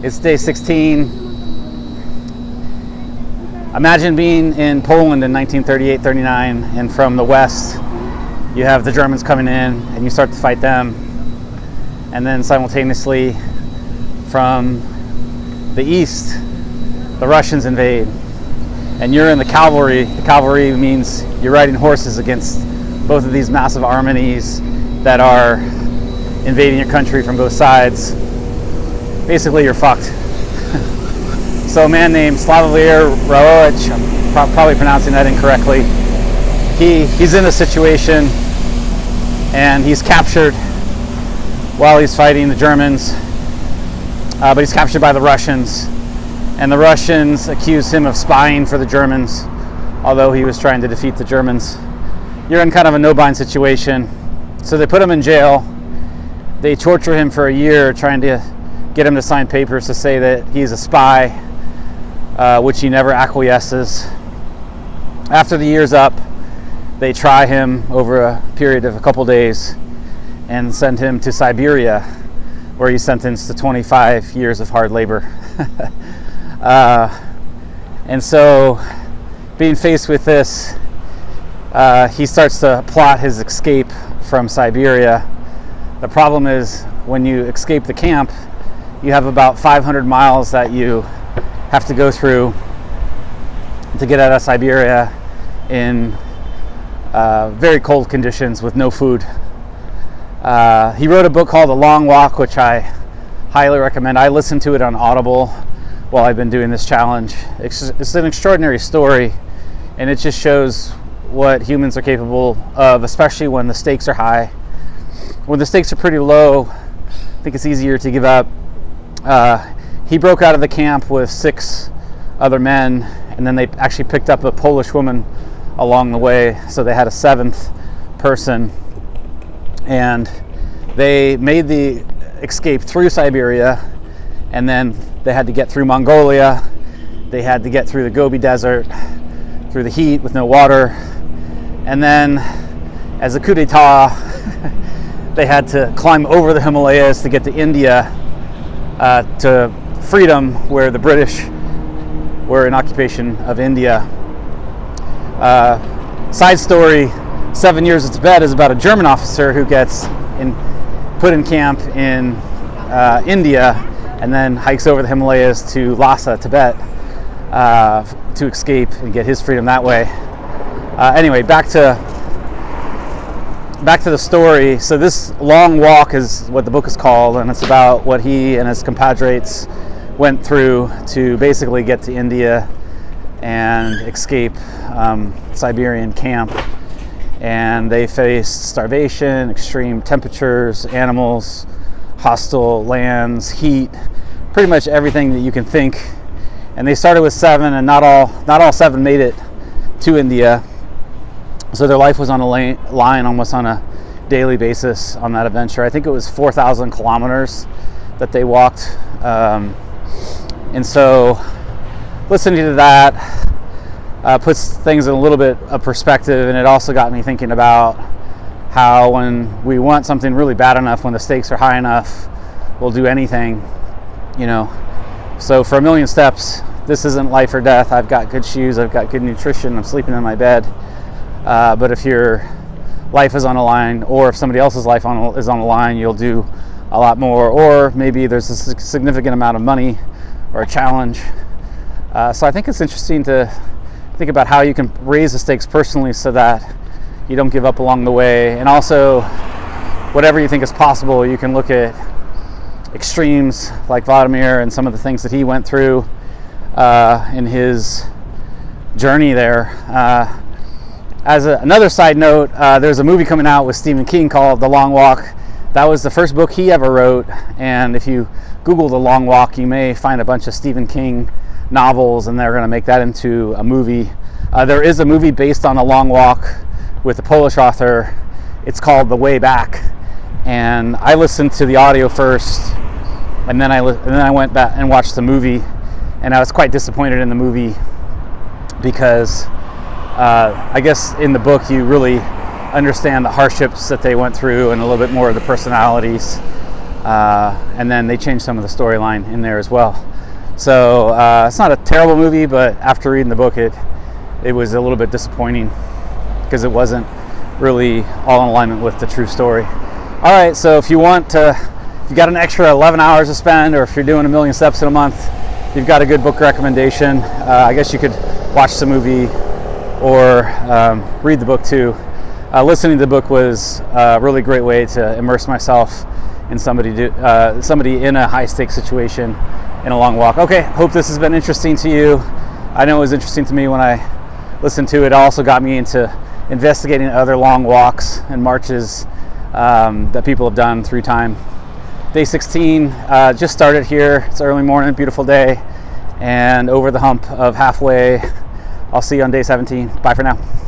It's day 16. Imagine being in Poland in 1938-39, and from the west, you have the Germans coming in, and you start to fight them. And then simultaneously, from the east, the Russians invade. And you're in the cavalry. The cavalry means you're riding horses against both of these massive armies that are invading your country from both sides. Basically, you're fucked. So a man named Slavomir Rawicz, I'm probably pronouncing that incorrectly, he's in a situation and he's captured while he's fighting the Germans, but he's captured by the Russians, and the Russians accuse him of spying for the Germans, although he was trying to defeat the Germans. You're in kind of a no-bind situation. So they put him in jail. They torture him for a year, trying to get him to sign papers to say that he's a spy, which he never acquiesces. After the year's up, they try him over a period of a couple days and send him to Siberia, where he's sentenced to 25 years of hard labor. And so, being faced with this, he starts to plot his escape from Siberia. The problem is, when you escape the camp, you have about 500 miles that you have to go through to get out of Siberia in very cold conditions with no food. He wrote a book called The Long Walk, which I highly recommend. I listened to it on Audible while I've been doing this challenge. It's an extraordinary story, and it just shows what humans are capable of, especially when the stakes are high. When the stakes are pretty low, I think it's easier to give up. He broke out of the camp with 6 other men, and then they actually picked up a Polish woman along the way, so they had a 7th person, and they made the escape through Siberia, and then they had to get through Mongolia. They had to get through the Gobi Desert, through the heat with no water, and then as a coup d'etat, they had to climb over the Himalayas to get to India, to freedom, where the British were in occupation of India. Side story, 7 Years of Tibet is about a German officer who gets put in camp in India and then hikes over the Himalayas to Lhasa, Tibet, to escape and get his freedom that way. Anyway, back to the story. So this long walk is what the book is called, and it's about what he and his compadres went through to basically get to India and escape Siberian camp. And they faced starvation, extreme temperatures, animals, hostile lands, heat, pretty much everything that you can think. And they started with 7, and not all 7 made it to India. So their life was on a line almost on a daily basis on that adventure. I think it was 4,000 kilometers that they walked. And so listening to that puts things in a little bit of perspective, and it also got me thinking about how when we want something really bad enough, when the stakes are high enough, we'll do anything, you know. So for 1,000,000 steps, this isn't life or death. I've got good shoes, I've got good nutrition, I'm sleeping in my bed. But if your life is on the line, or if somebody else's life is on the line, you'll do a lot more. Or maybe there's a significant amount of money or a challenge. So I think it's interesting to think about how you can raise the stakes personally so that you don't give up along the way. And also, whatever you think is possible, you can look at extremes like Vladimir and some of the things that he went through in his journey there. As another side note, there's a movie coming out with Stephen King called The Long Walk. That was the first book he ever wrote, and if you Google The Long Walk, you may find a bunch of Stephen King novels, and they're going to make that into a movie. There is a movie based on The Long Walk with a Polish author. It's called The Way Back, and I listened to the audio first, and then I went back and watched the movie, and I was quite disappointed in the movie because I guess in the book you really understand the hardships that they went through and a little bit more of the personalities. and then they changed some of the storyline in there as well. So it's not a terrible movie, but after reading the book, it was a little bit disappointing because it wasn't really all in alignment with the true story. All right, so if you got an extra 11 hours to spend, or if you're doing 1 million steps in a month, you've got a good book recommendation. I guess you could watch the movie or read the book too. Listening to the book was a really great way to immerse myself in somebody in a high stakes situation in a long walk. Okay, hope this has been interesting to you. I know it was interesting to me when I listened to it. It also got me into investigating other long walks and marches that people have done through time. Day 16 just started here. It's early morning, beautiful day, and over the hump of halfway. I'll see you on day 17. Bye for now.